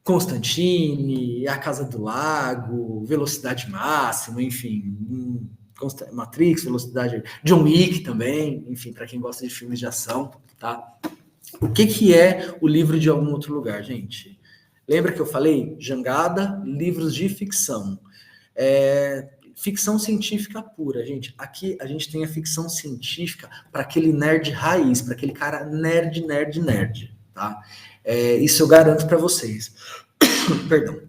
S2: Constantine, A Casa do Lago, Velocidade Máxima, enfim, Matrix, Velocidade, John Wick também, enfim, para quem gosta de filmes de ação, tá? O que é O Livro de Algum Outro Lugar, gente? Lembra que eu falei? Jangada, livros de ficção. Ficção científica pura, gente. Aqui a gente tem a ficção científica para aquele nerd raiz, para aquele cara nerd, tá? Isso eu garanto para vocês. Perdão.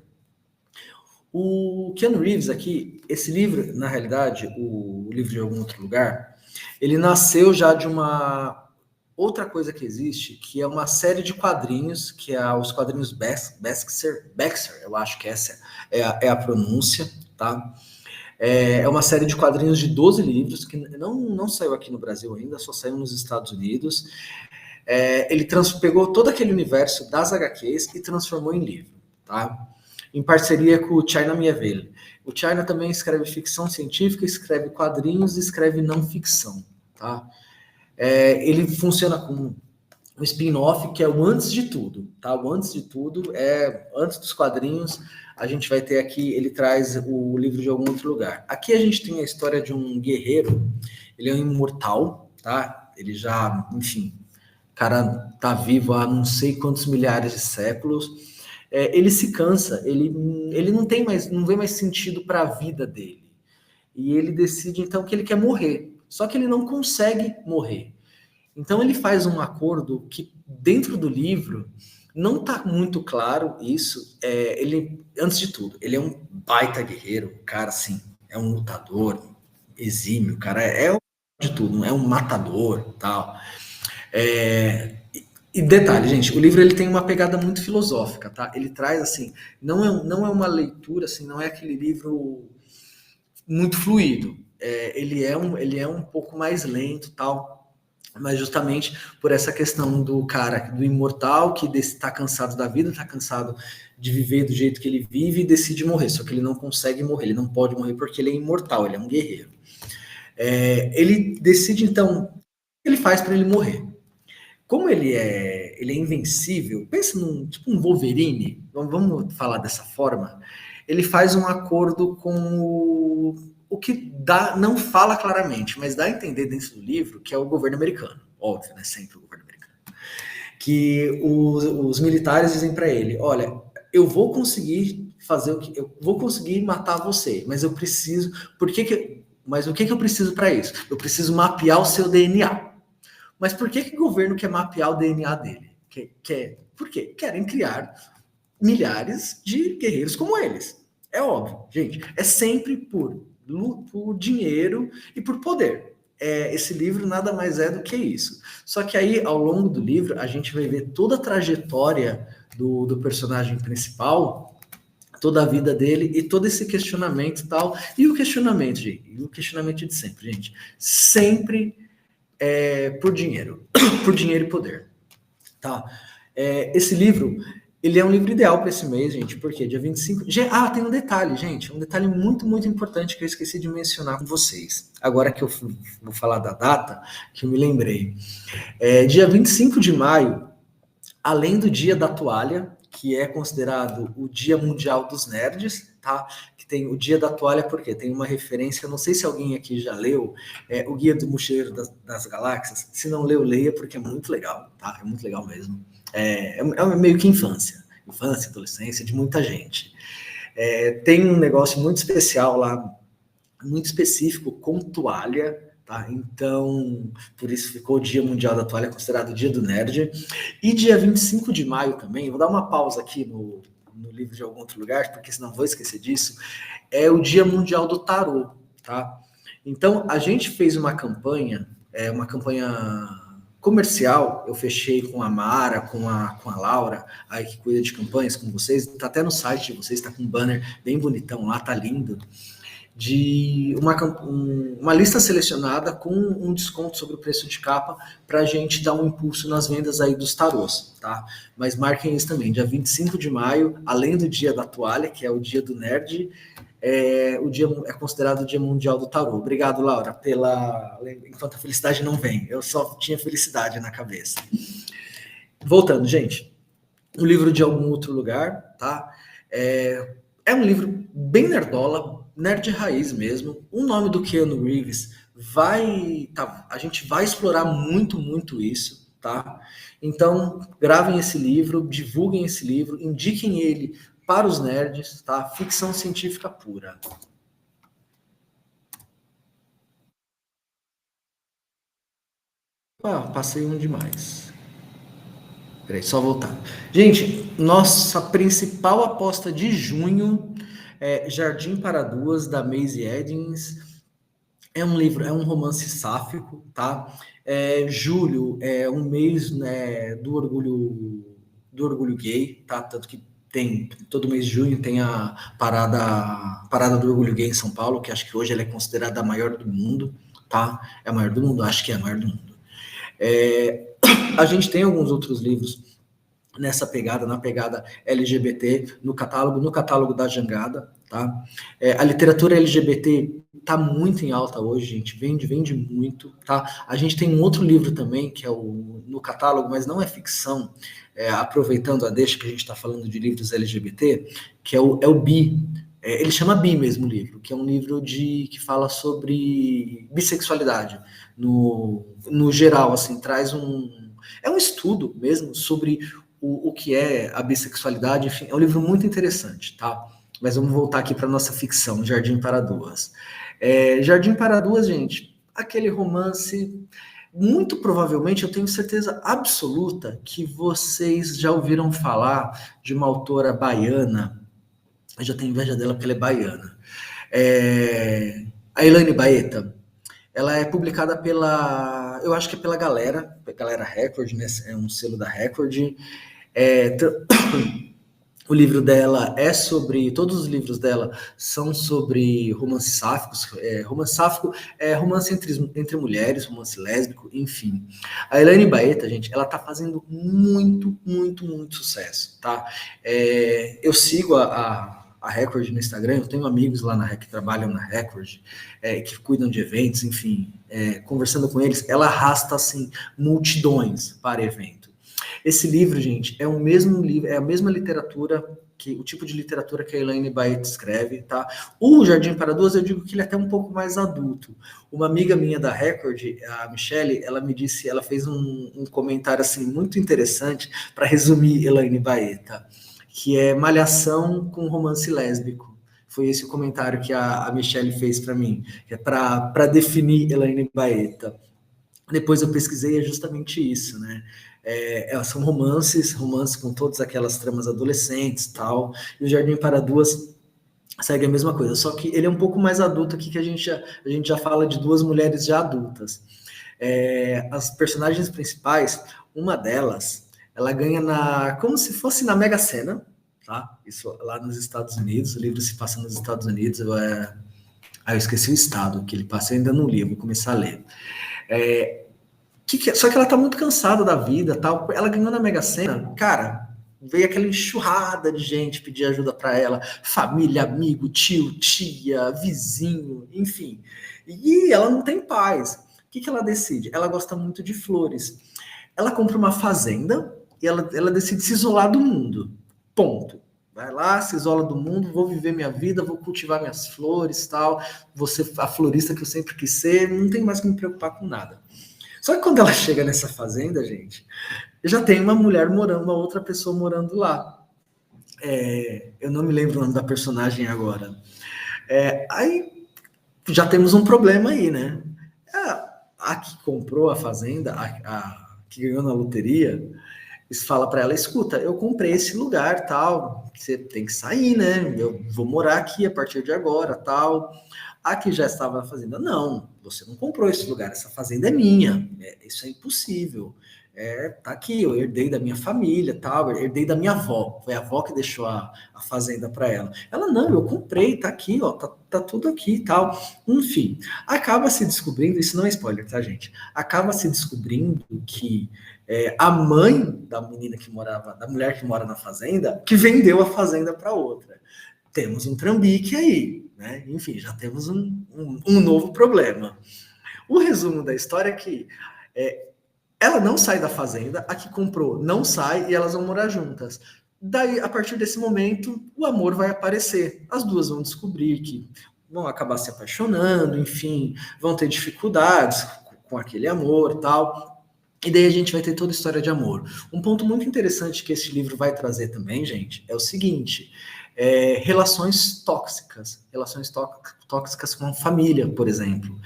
S2: O Keanu Reeves aqui, esse livro, na realidade, o Livro de Algum Outro Lugar, ele nasceu já de uma outra coisa que existe, que é uma série de quadrinhos, que é os quadrinhos Baxter, eu acho que essa é a pronúncia, tá? É uma série de quadrinhos de 12 livros, que não saiu aqui no Brasil ainda, só saiu nos Estados Unidos. Ele pegou todo aquele universo das HQs e transformou em livro, tá? Em parceria com o China Miéville. O China também escreve ficção científica, escreve quadrinhos e escreve não ficção, tá? Ele funciona como um spin-off, que é o Antes de Tudo, tá? O Antes de Tudo antes dos quadrinhos, a gente vai ter aqui, ele traz o Livro de Algum Outro Lugar. Aqui a gente tem a história de um guerreiro, ele é um imortal, tá? Ele já, enfim, o cara tá vivo há não sei quantos milhares de séculos. Ele se cansa, ele não vê mais sentido para a vida dele. E ele decide, então, que ele quer morrer. Só que ele não consegue morrer. Então ele faz um acordo que, dentro do livro, não está muito claro isso. Antes de tudo, ele é um baita guerreiro, cara, assim, é um lutador exímio, cara, de tudo, não é um matador, tal. E detalhe, gente, o livro ele tem uma pegada muito filosófica, tá? Ele traz, assim, não é uma leitura, assim, não é aquele livro muito fluido. Ele é um pouco mais lento, tal, mas justamente por essa questão do cara, do imortal, que está cansado da vida, está cansado de viver do jeito que ele vive e decide morrer, só que ele não consegue morrer, ele não pode morrer porque ele é imortal, ele é um guerreiro. Ele decide, então, o que ele faz para ele morrer. Como ele é invencível, pensa tipo um Wolverine, vamos falar dessa forma, ele faz um acordo com o que não fala claramente, mas dá a entender dentro do livro que é o governo americano, óbvio, né? Sempre o governo americano. Que os militares dizem para ele: olha, eu vou conseguir eu vou conseguir matar você, mas eu preciso. Mas o que eu preciso para isso? Eu preciso mapear o seu DNA. Mas por que o governo quer mapear o DNA dele? Por quê? Querem criar milhares de guerreiros como eles. É óbvio, gente. É sempre por por dinheiro e por poder. Esse livro nada mais é do que isso. Só que aí, ao longo do livro, a gente vai ver toda a trajetória do personagem principal, toda a vida dele e todo esse questionamento e tal. E o questionamento, gente, o questionamento de sempre, gente. Sempre por dinheiro. Por dinheiro e poder. Tá? Esse livro, ele é um livro ideal para esse mês, gente, porque dia 25... tem um detalhe, gente, um detalhe muito, muito importante que eu esqueci de mencionar com vocês. Agora que eu vou falar da data, que eu me lembrei. Dia 25 de maio, além do Dia da Toalha, que é considerado o Dia Mundial dos Nerds, tá? Que tem o Dia da Toalha porque tem uma referência, não sei se alguém aqui já leu, o Guia do Mochileiro das Galáxias. Se não leu, leia, porque é muito legal, tá? É muito legal mesmo. É meio que infância, adolescência de muita gente. Tem um negócio muito especial lá, muito específico com toalha, tá? Então, por isso ficou o Dia Mundial da Toalha, considerado o Dia do Nerd. E dia 25 de maio também, vou dar uma pausa aqui no livro de algum outro lugar, porque senão vou esquecer disso, é o Dia Mundial do Tarô, tá? Então, a gente fez uma campanha comercial, eu fechei com a Mara, com a Laura, aí que cuida de campanhas com vocês, tá até no site de vocês, tá com um banner bem bonitão lá, tá lindo, de uma lista selecionada com um desconto sobre o preço de capa para a gente dar um impulso nas vendas aí dos tarôs, tá? Mas marquem isso também, dia 25 de maio, além do Dia da Toalha, que é o Dia do Nerd, é considerado o Dia Mundial do Tarô. Obrigado, Laura, enquanto a felicidade não vem, eu só tinha felicidade na cabeça. Voltando, gente, o livro de algum outro lugar, tá? É um livro bem nerdola, nerd raiz mesmo. O nome do Keanu Reeves a gente vai explorar muito, muito isso, tá? Então, gravem esse livro, divulguem esse livro, indiquem ele para os nerds, tá? Ficção científica pura. Passei um demais. Peraí, só voltar. Gente, nossa principal aposta de junho é Jardim para Duas, da Maisie Edens. É um livro, é um romance sáfico, tá? Julho é um mês, né, do orgulho gay, tá? Tanto que todo mês de junho tem a parada do orgulho gay em São Paulo, que acho que hoje ela é considerada a maior do mundo, tá? É a maior do mundo? Acho que é a maior do mundo. A gente tem alguns outros livros nessa pegada, na pegada LGBT, no catálogo da Jangada, tá? A literatura LGBT tá muito em alta hoje, gente, vende muito, tá? A gente tem um outro livro também, que é no catálogo, mas não é ficção, aproveitando a deixa que a gente está falando de livros LGBT, que é o Bi. Ele chama Bi mesmo o livro, que é um livro que fala sobre bissexualidade, no geral, assim, é um estudo mesmo sobre o que é a bissexualidade, enfim, é um livro muito interessante, tá? Mas vamos voltar aqui para nossa ficção, Jardim para Duas. Jardim para Duas, gente, aquele romance, muito provavelmente, eu tenho certeza absoluta que vocês já ouviram falar de uma autora baiana, eu já tenho inveja dela porque ela é baiana, a Elaine Baeta. Ela é publicada eu acho que é pela Galera Record, né? É um selo da Record. O livro dela todos os livros dela são sobre romances sáficos. Romance sáfico é romance entre mulheres, romance lésbico, enfim. A Elaine Baeta, gente, ela tá fazendo muito, muito, muito sucesso, tá? Eu sigo a Record no Instagram, eu tenho amigos lá que trabalham na Record, que cuidam de eventos, enfim, conversando com eles, ela arrasta, assim, multidões para evento. Esse livro, gente, é o mesmo livro, é a mesma literatura, o tipo de literatura que a Elaine Baeta escreve, tá? O Jardim para Duas, eu digo que ele é até um pouco mais adulto. Uma amiga minha da Record, a Michelle, ela fez um comentário, assim, muito interessante para resumir Elaine Baeta, que é malhação com romance lésbico. Foi esse o comentário que a Michelle fez para mim, que é para definir Elaine Baeta. Depois eu pesquisei, é justamente isso, né? São romances com todas aquelas tramas adolescentes e tal. E o Jardim para Duas segue a mesma coisa, só que ele é um pouco mais adulto aqui, que a gente já fala de duas mulheres já adultas. As personagens principais, uma delas, ela ganha como se fosse na Mega Sena, tá? Isso lá nos Estados Unidos, o livro se passa nos Estados Unidos, eu esqueci o estado que ele passa, eu ainda não li, eu vou começar a ler. Só que ela tá muito cansada da vida, tal. Ela ganhou na Mega Sena, cara, veio aquela enxurrada de gente pedir ajuda para ela, família, amigo, tio, tia, vizinho, enfim. E ela não tem paz. O que ela decide? Ela gosta muito de flores. Ela compra uma fazenda e ela decide se isolar do mundo. Ponto. Vai lá, se isola do mundo, vou viver minha vida, vou cultivar minhas flores, tal. Vou ser a florista que eu sempre quis ser, não tenho mais que me preocupar com nada. Só que quando ela chega nessa fazenda, gente, já tem uma mulher morando, uma outra pessoa morando lá. Eu não me lembro o nome da personagem agora. Aí já temos um problema aí, né? A que comprou a fazenda, a que ganhou na loteria, fala para ela: escuta, eu comprei esse lugar, tal, você tem que sair, né? Eu vou morar aqui a partir de agora, tal. A que já estava na fazenda: não, você não comprou esse lugar, essa fazenda é minha, isso é impossível. Tá aqui, eu herdei da minha família, tal, eu herdei da minha avó, foi a avó que deixou a fazenda para ela. Ela: não, eu comprei, tá aqui, ó, tá tudo aqui, tal. Enfim, acaba se descobrindo, isso não é spoiler, tá, gente? Acaba se descobrindo que a mãe da menina que morava, da mulher que mora na fazenda, que vendeu a fazenda para outra. Temos um trambique aí, né? Enfim, já temos um novo problema. O resumo da história é que ela não sai da fazenda, a que comprou não sai e elas vão morar juntas. Daí, a partir desse momento, o amor vai aparecer. As duas vão descobrir que vão acabar se apaixonando, enfim, vão ter dificuldades com aquele amor, tal. E daí a gente vai ter toda a história de amor. Um ponto muito interessante que esse livro vai trazer também, gente, é o seguinte: relações tóxicas. Relações tóxicas com a família, por exemplo.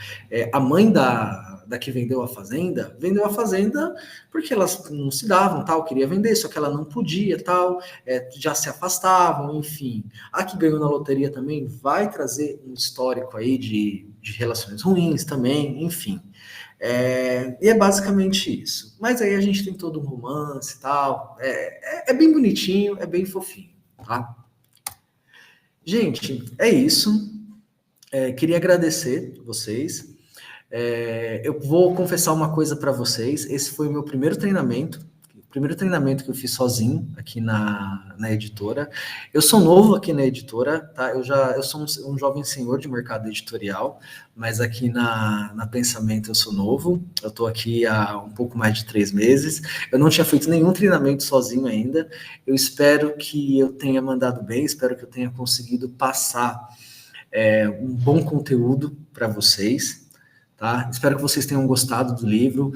S2: A mãe da que vendeu a fazenda porque elas não se davam, tal, queria vender, só que ela não podia, tal, já se afastavam, enfim. A que ganhou na loteria também vai trazer um histórico aí de relações ruins também, enfim. E é basicamente isso. Mas aí a gente tem todo um romance e tal. É bem bonitinho, é bem fofinho, tá? Gente, é isso. Queria agradecer vocês. Eu vou confessar uma coisa para vocês. Esse foi o meu primeiro treinamento. O primeiro treinamento que eu fiz sozinho aqui na editora. Eu sou novo aqui na editora, tá? Eu sou um jovem senhor de mercado editorial, mas aqui na Pensamento eu sou novo. Eu estou aqui há um pouco mais de 3 meses. Eu não tinha feito nenhum treinamento sozinho ainda. Eu espero que eu tenha mandado bem, espero que eu tenha conseguido passar um bom conteúdo para vocês. Tá? Espero que vocês tenham gostado do livro,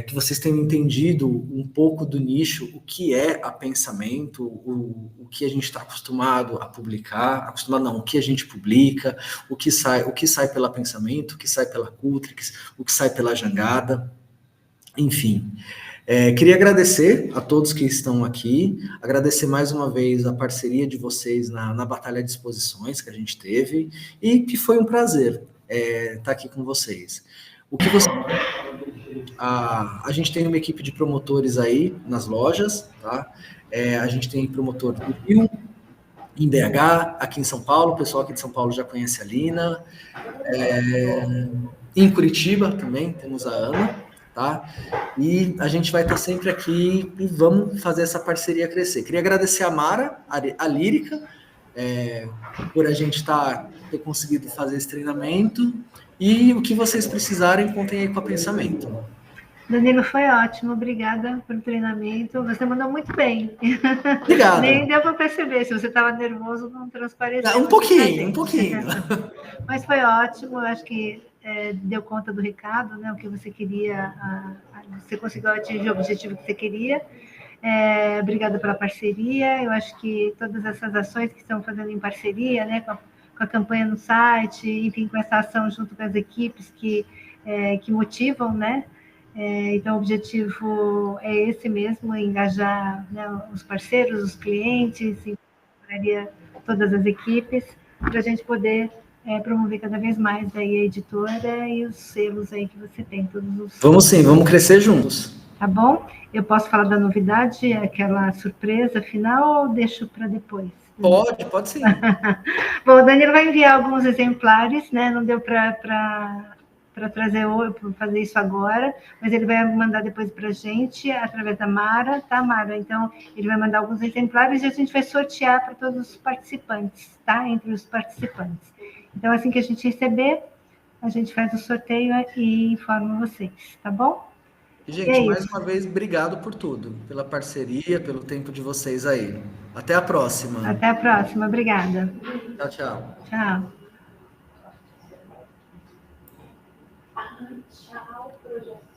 S2: que vocês tenham entendido um pouco do nicho, o que é a Pensamento, o que a gente está acostumado a publicar, o que a gente publica, o que sai pela Pensamento, o que sai pela Cultrix, o que sai pela Jangada, enfim. Queria agradecer a todos que estão aqui, agradecer mais uma vez a parceria de vocês na Batalha de Exposições que a gente teve, e que foi um prazer estar aqui com vocês. A gente tem uma equipe de promotores aí nas lojas, tá? A gente tem promotor do Rio, em BH, aqui em São Paulo, o pessoal aqui de São Paulo já conhece a Lina, em Curitiba também temos a Ana, tá? E a gente vai estar sempre aqui e vamos fazer essa parceria crescer. Queria agradecer a Mara, a Lírica, por a gente ter conseguido fazer esse treinamento, e o que vocês precisarem, contem aí com a Pensamento.
S1: Danilo, foi ótimo, obrigada pelo treinamento. Você mandou muito bem.
S2: Obrigado.
S1: Nem deu para perceber, se você estava nervoso, não transpareceu.
S2: Um pouquinho.
S1: Mas foi ótimo, eu acho que deu conta do recado, né? O que você queria, você conseguiu atingir o objetivo que você queria. Obrigada pela parceria. Eu acho que todas essas ações que estão fazendo em parceria, né, com a campanha no site, enfim, com essa ação junto com as equipes que motivam, né? Então, o objetivo é esse mesmo: engajar, né, os parceiros, os clientes, todas as equipes, para a gente poder promover cada vez mais aí a editora e os selos aí que você tem, todos os...
S2: Vamos sim, vamos crescer juntos.
S1: Tá bom? Eu posso falar da novidade, aquela surpresa final, ou deixo para depois?
S2: Pode sim.
S1: Bom, o Danilo vai enviar alguns exemplares, né? Não deu para trazer para fazer isso agora, mas ele vai mandar depois para a gente através da Mara, tá, Mara? Então, ele vai mandar alguns exemplares e a gente vai sortear para todos os participantes, tá? Entre os participantes. Então, assim que a gente receber, a gente faz o sorteio e informa vocês, tá bom?
S2: Gente, mais uma vez, obrigado por tudo, pela parceria, pelo tempo de vocês aí. Até a próxima.
S1: Até a próxima, obrigada.
S2: Tchau, tchau.
S1: Tchau.
S3: Tchau, projeto.